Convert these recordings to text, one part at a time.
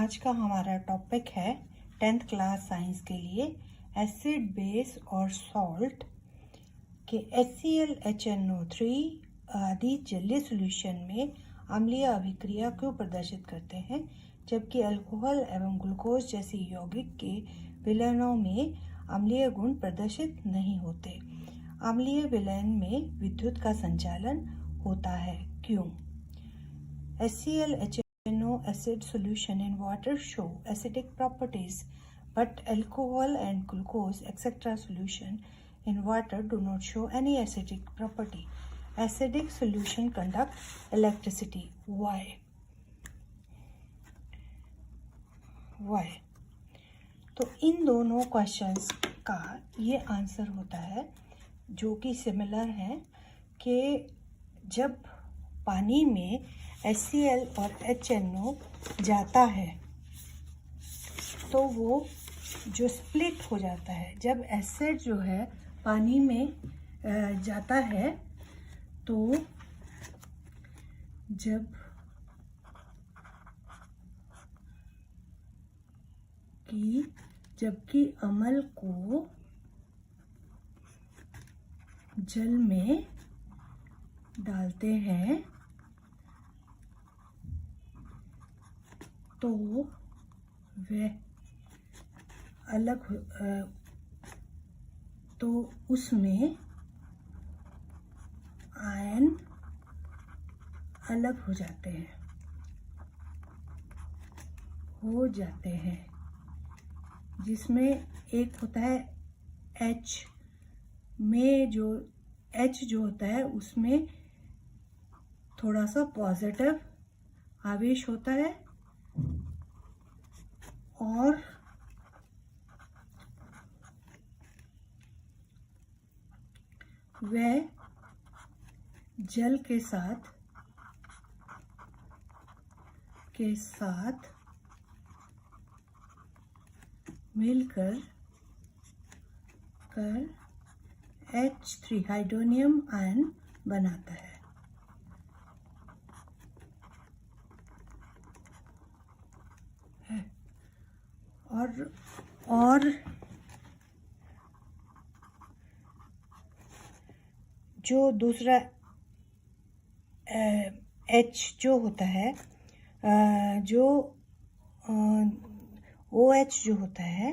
आज का हमारा टॉपिक है 10th क्लास साइंस के लिए एसिड, बेस और सॉल्ट के HCl, HNO3 आदि जलीय सॉल्यूशन में अम्लीय अभिक्रिया क्यों प्रदर्शित करते हैं, जबकि अल्कोहल एवं ग्लूकोज जैसी यौगिक के विलयनों में अम्लीय गुण प्रदर्शित नहीं होते। अम्लीय विलयन में विद्युत का संचालन होता है, क्यों? HCl, HNO acid solution in water show acidic properties, but alcohol and glucose etc. solution in water do not show any acidic property. Acidic solution conduct electricity. Why? तो इन दोनों क्वेश्चंस का ये आंसर होता है जो कि सिमिलर है कि जब पानी में HCl और HNO जाता है तो वो जो स्प्लिट हो जाता है, जब एसिड जो है पानी में जाता है तो जबकि अम्ल को जल में डालते हैं तो वह अलग तो उसमें आयन अलग हो जाते हैं जिसमें एक होता है H में जो H जो होता है उसमें थोड़ा सा पॉजिटिव आवेश होता है और वह जल के साथ मिलकर H3 हाइड्रोनियम आयन बनाता है। और जो दूसरा H जो होता है, जो OH जो होता है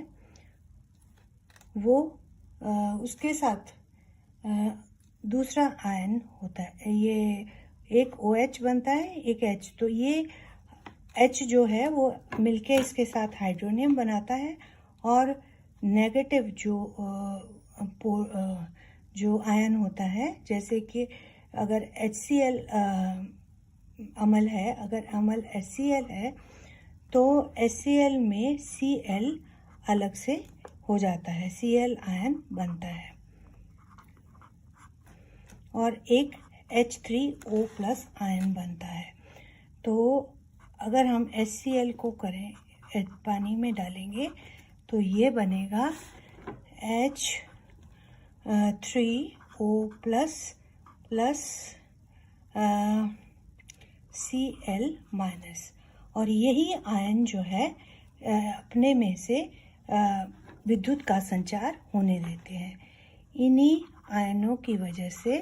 वो उसके साथ दूसरा आयन होता है, ये एक OH बनता है, एक H, तो ये H जो है वो मिलके इसके साथ हाइड्रोनियम बनाता है और नेगेटिव जो आयन होता है, जैसे कि अगर HCl अम्ल है, अगर अम्ल HCl है तो HCl में Cl अलग से हो जाता है, Cl आयन बनता है और एक H3O+ आयन बनता है। तो अगर हम HCl को करें पानी में डालेंगे तो ये बनेगा H3O+ Cl-, और यही आयन जो है अपने में से विद्युत का संचार होने देते हैं। इन्हीं आयनों की वजह से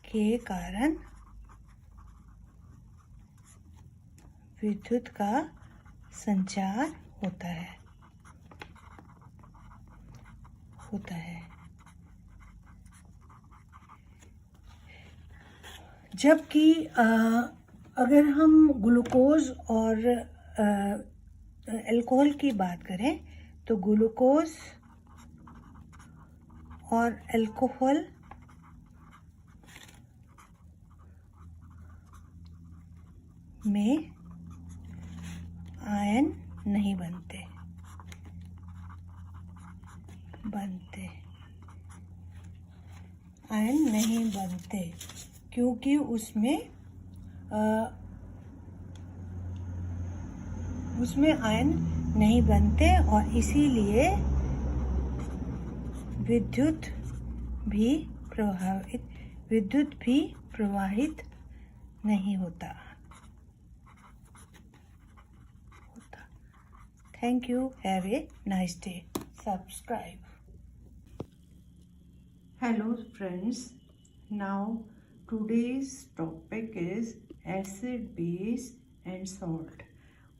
के कारण विद्युत का संचार होता है। जबकि अगर हम ग्लूकोज और अल्कोहल की बात करें तो ग्लूकोज और अल्कोहल में आयन नहीं बनते क्योंकि उसमें आयन नहीं बनते और इसीलिए विद्युत भी प्रवाहित नहीं होता। Thank you. Have a nice day. Subscribe. Hello friends. Now today's topic is acid, base and salt.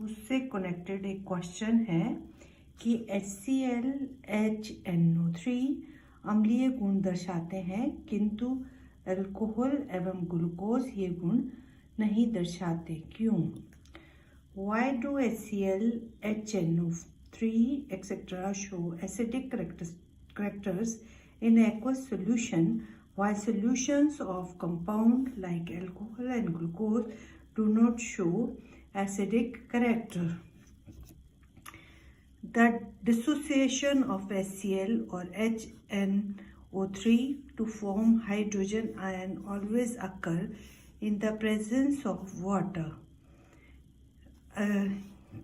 उससे कनेक्टेड एक क्वेश्चन है कि HCl, HNO3 अम्लीय गुण दर्शाते हैं किंतु अल्कोहल एवं ग्लूकोज ये गुण नहीं दर्शाते, क्यों? Why do HCl, HNO3 etc. show acidic characters in aqueous solution while solutions of compound like alcohol and glucose do not show acidic character? The dissociation of HCl or HNO3 to form hydrogen ion always occur in the presence of water.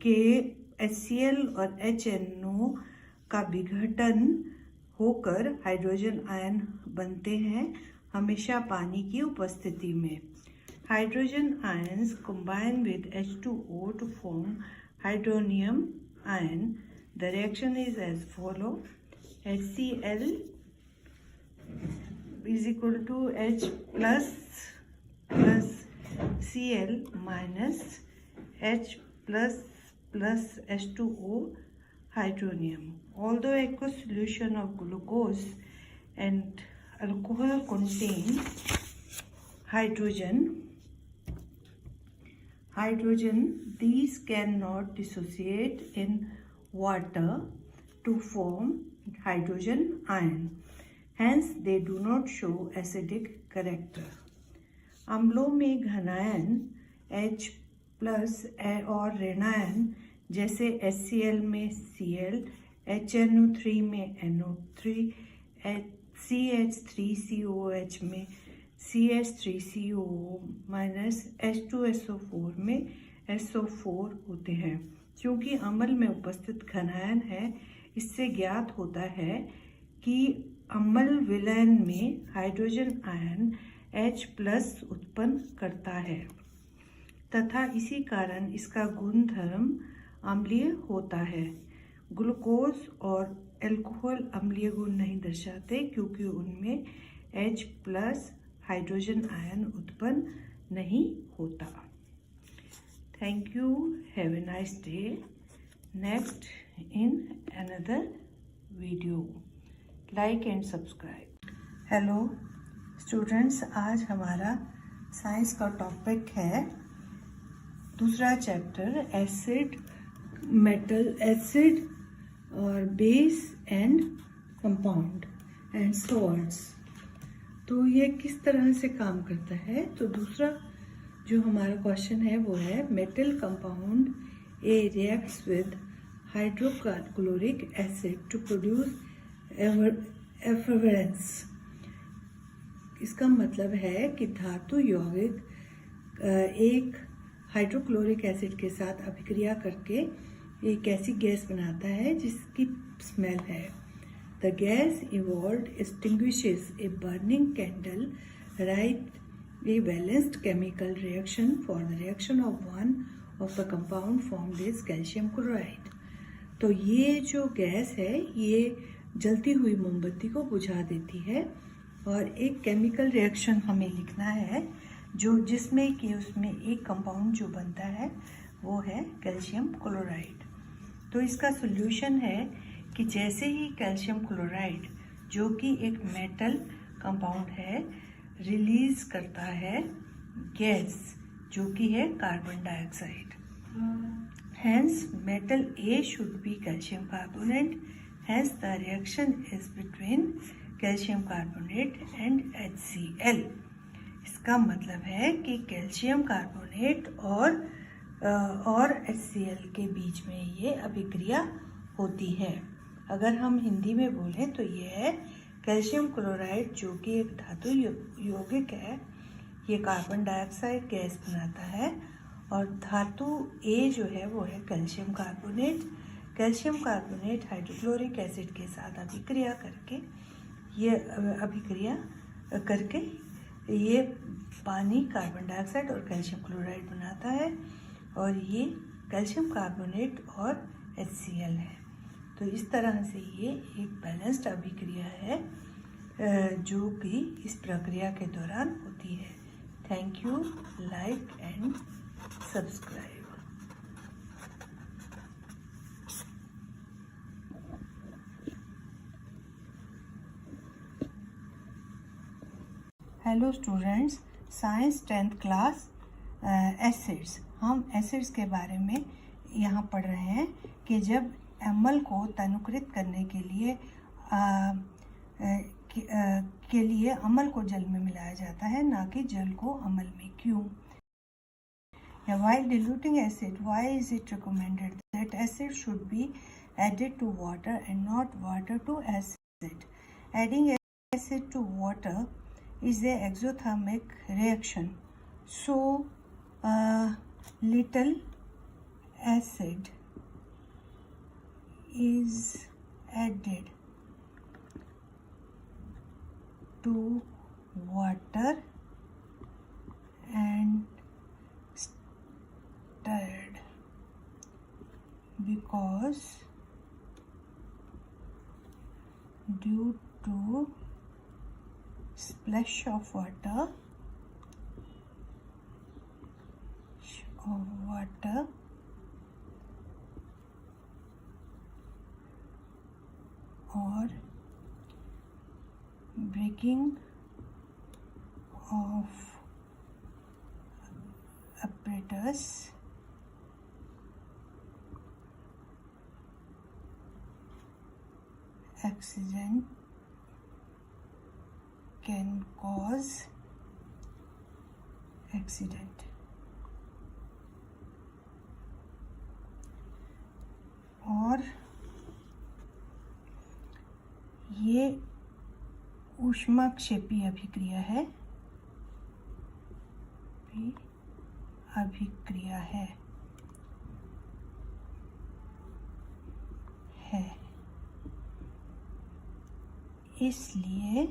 के HCl और HNO का विघटन होकर hydrogen ion बनते हैं हमेशा पानी की उपस्थिति में. Hydrogen ions combine with H2O to form hydronium ion. The reaction is as follow: HCl is equal to H plus Cl minus H plus H2O hydronium. Although aqueous solution of glucose and alcohol contain hydrogen, these cannot dissociate in water to form hydrogen ion. Hence, they do not show acidic character. अम्लों में घनायन H plus और ऋणायन जैसे HCl में Cl, HNO3 में NO3, CH3COOH में CH3COO minus H2SO4 में SO4 होते हैं. क्योंकि अम्ल में उपस्थित घनायन है, इससे ज्ञात होता है कि अम्ल विलयन में हाइड्रोजन आयन H प्लस उत्पन्न करता है तथा इसी कारण इसका गुणधर्म अम्लीय होता है. ग्लूकोज और अल्कोहल अम्लीय गुण नहीं दर्शाते क्योंकि उनमें H प्लस हाइड्रोजन आयन उत्पन्न नहीं होता. Thank you. Have a nice day. Next in another video. Like and subscribe. Hello students, आज हमारा साइंस का टॉपिक है दूसरा चैप्टर एसिड, मेटल, एसिड और base and compound and salts. तो ये किस तरह से काम करता है? तो दूसरा जो हमारा क्वेश्चन है वो है metal compound A reacts with hydrochloric acid to produce effervescence. इसका मतलब है कि धातु यौगिक एक हाइड्रोक्लोरिक एसिड के साथ अभिक्रिया करके एक ऐसी गैस बनाता है जिसकी स्मेल है. The gas evolved extinguishes a burning candle. Write a balanced chemical reaction for the reaction of one of the compound formed is calcium chloride. तो ये जो गैस है ये जलती हुई मोमबत्ती को बुझा देती है और एक केमिकल रिएक्शन हमें लिखना है जो जिसमें कि उसमें एक कंपाउंड जो बनता है वो है कैल्शियम क्लोराइड. तो इसका सॉल्यूशन है कि जैसे ही कैल्शियम क्लोराइड जो कि एक मेटल कंपाउंड है रिलीज करता है गैस जो कि है carbon dioxide. Hence metal A should be calcium carbonate. Hence the reaction is between calcium carbonate and HCl. इसका मतलब है कि कैल्शियम कार्बोनेट और HCl के बीच में ये अभिक्रिया होती है. अगर हम हिंदी में बोलें तो ये है कैल्शियम क्लोराइड जो कि एक धातु यौगिक है. ये कार्बन डाइऑक्साइड गैस बनाता है और धातु A जो है वो है calcium carbonate. Calcium carbonate hydrochloric acid के साथ अभिक्रिया करके ये पानी, कार्बन डाइऑक्साइड और कैल्शियम क्लोराइड बनाता है और ये कैल्शियम कार्बोनेट और HCl है। तो इस तरह से ये एक बैलेंस्ड अभिक्रिया है जो कि इस प्रक्रिया के दौरान होती है। Thank you, like and subscribe. Hello students, science 10th class acids. हम एसिड्स के बारे में यहाँ पढ़ रहे हैं कि जब अम्ल को तनुकृत करने के लिए अम्ल को जल में मिलाया जाता है, ना कि जल को अम्ल में। क्यों? While diluting acid, why is it recommended that acid should be added to water and not water to acid? Adding acid to water is an exothermic reaction, so little acid is added to water and stirred because due to splash of water or breaking of apparatus accident can cause accident। और ये ऊष्माक्षेपी अभिक्रिया है, इसलिए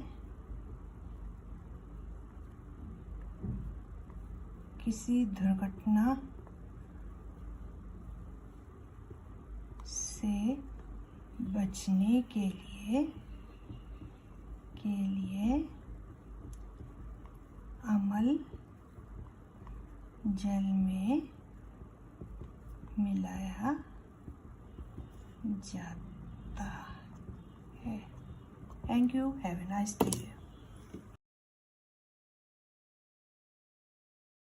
किसी दुर्घटना से बचने के लिए अम्ल जल में मिलाया जाता है। Thank you. Have a nice day.